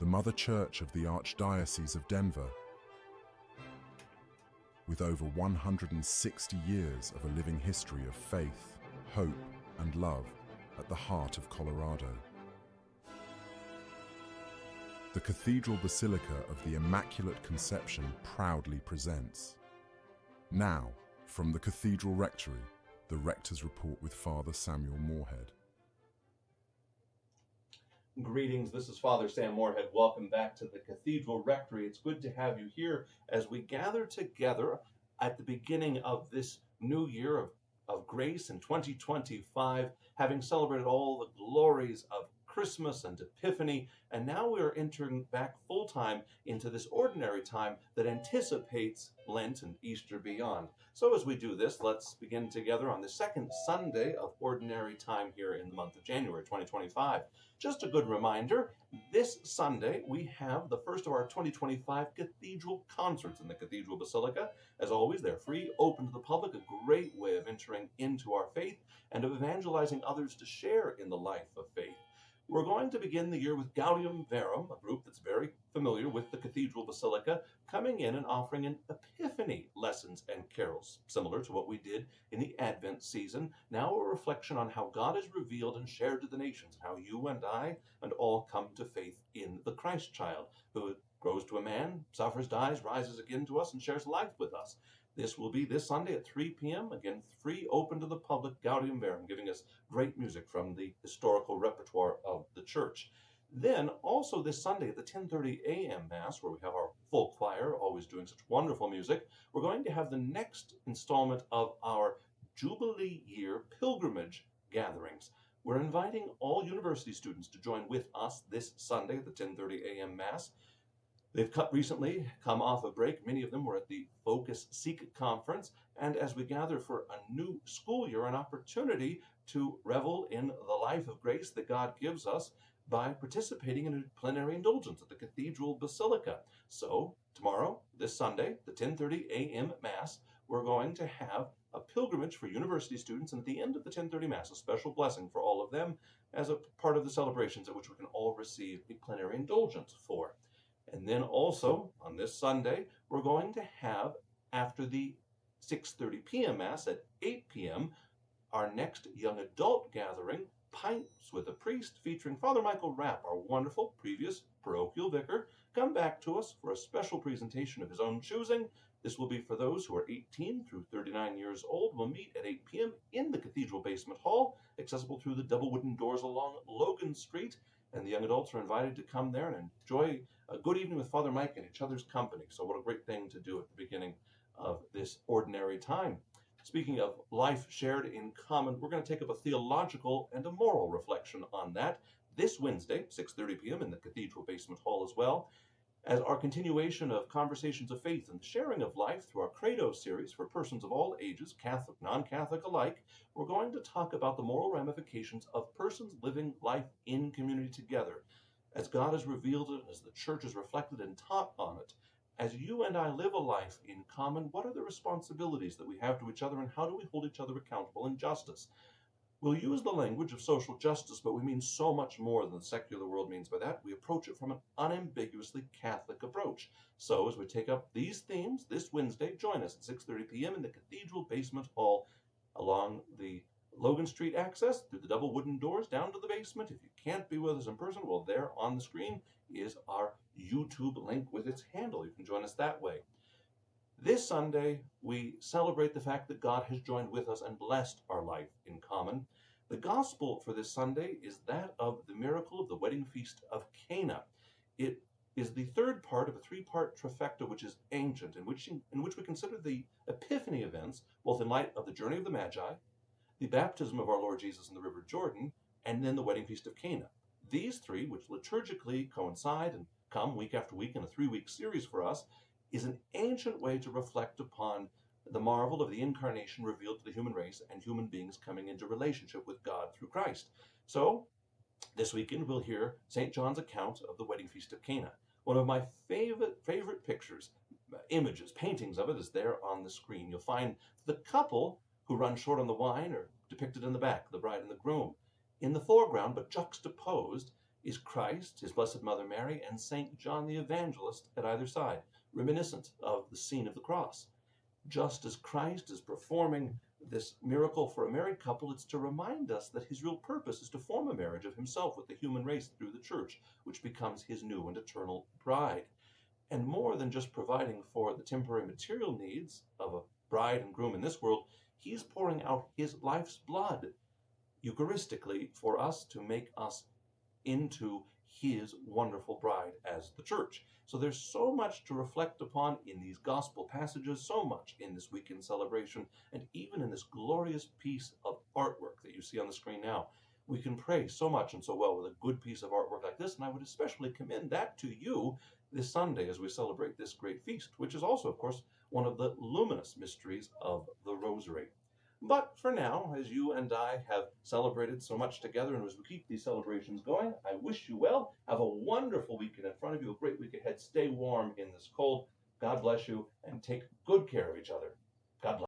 the Mother Church of the Archdiocese of Denver, with over 160 years of a living history of faith, hope, and love at the heart of Colorado. The Cathedral Basilica of the Immaculate Conception proudly presents. Now, from the Cathedral Rectory, the Rector's Report with Father Samuel Morehead. Greetings, this is Father Sam Morehead. Welcome back to the Cathedral Rectory. It's good to have you here as we gather together at the beginning of this new year of grace in 2025, having celebrated all the glories of Christmas and Epiphany, and now we're entering back full-time into this ordinary time that anticipates Lent and Easter beyond. So as we do this, let's begin together on the second Sunday of Ordinary Time here in the month of January 2025. Just a good reminder, this Sunday we have the first of our 2025 Cathedral concerts in the Cathedral Basilica. As always, they're free, open to the public, a great way of entering into our faith and of evangelizing others to share in the life of faith. We're going to begin the year with Gaudium Verum, a group that's very familiar with the Cathedral Basilica, coming in and offering an Epiphany lessons and carols, similar to what we did in the Advent season. Now a reflection on how God is revealed and shared to the nations, how you and I and all come to faith in the Christ child, who grows to a man, suffers, dies, rises again to us, and shares life with us. This will be this Sunday at 3 p.m., again, free, open to the public, Gaudium Verum, giving us great music from the historical repertoire of the church. Then, also this Sunday at the 10:30 a.m. Mass, where we have our full choir, always doing such wonderful music, we're going to have the next installment of our Jubilee Year pilgrimage gatherings. We're inviting all university students to join with us this Sunday at the 10:30 a.m. Mass. They've recently come off a break. Many of them were at the Focus Seek conference, and as we gather for a new school year, an opportunity to revel in the life of grace that God gives us by participating in a plenary indulgence at the Cathedral Basilica. So tomorrow, this Sunday, the 10:30 a.m. Mass, we're going to have a pilgrimage for university students, and at the end of the 10:30 Mass, a special blessing for all of them as a part of the celebrations at which we can all receive a plenary indulgence for. And then also, on this Sunday, we're going to have, after the 6:30 p.m. Mass at 8 p.m., our next young adult gathering, Pints with a Priest, featuring Father Michael Rapp, our wonderful previous parochial vicar, come back to us for a special presentation of his own choosing. This will be for those who are 18 through 39 years old. We'll meet at 8 p.m. in the Cathedral Basement Hall, accessible through the double wooden doors along Logan Street. And the young adults are invited to come there and enjoy a good evening with Father Mike in each other's company. So what a great thing to do at the beginning of this ordinary time. Speaking of life shared in common, we're going to take up a theological and a moral reflection on that this Wednesday, 6:30 p.m. in the Cathedral Basement Hall as well, as our continuation of conversations of faith and sharing of life through our Credo series for persons of all ages, Catholic, non-Catholic alike. We're going to talk about the moral ramifications of persons living life in community together, as God has revealed it, as the Church has reflected and taught on it. As you and I live a life in common, what are the responsibilities that we have to each other, and how do we hold each other accountable in justice? We'll use the language of social justice, but we mean so much more than the secular world means by that. We approach it from an unambiguously Catholic approach. So as we take up these themes this Wednesday, join us at 6:30 p.m. in the Cathedral Basement Hall along the Logan Street access through the double wooden doors down to the basement. If you can't be with us in person, well, there on the screen is our YouTube link with its handle. You can join us that way. This Sunday, we celebrate the fact that God has joined with us and blessed our life in common. The gospel for this Sunday is that of the miracle of the wedding feast of Cana. It is the third part of a three-part trifecta, which is ancient, in which we consider the Epiphany events, both in light of the journey of the Magi, the baptism of our Lord Jesus in the River Jordan, and then the wedding feast of Cana. These three, which liturgically coincide and come week after week in a 3-week series for us, is an ancient way to reflect upon the marvel of the incarnation revealed to the human race and human beings coming into relationship with God through Christ. So, this weekend we'll hear St. John's account of the wedding feast of Cana. One of my favorite pictures, images, paintings of it is there on the screen. You'll find the couple who run short on the wine are depicted in the back, the bride and the groom. In the foreground, but juxtaposed, is Christ, his Blessed Mother Mary, and St. John the Evangelist at either side, reminiscent of the scene of the cross. Just as Christ is performing this miracle for a married couple, it's to remind us that his real purpose is to form a marriage of himself with the human race through the church, which becomes his new and eternal bride. And more than just providing for the temporary material needs of a bride and groom in this world, he's pouring out his life's blood Eucharistically for us to make us into his wonderful bride as the church. So there's so much to reflect upon in these gospel passages, so much in this weekend celebration, and even in this glorious piece of artwork that you see on the screen now. We can pray so much and so well with a good piece of artwork like this, and I would especially commend that to you this Sunday as we celebrate this great feast, which is also, of course, one of the luminous mysteries of the Rosary. But for now, as you and I have celebrated so much together, and as we keep these celebrations going, I wish you well. Have a wonderful weekend in front of you, a great week ahead. Stay warm in this cold. God bless you, and take good care of each other. God bless.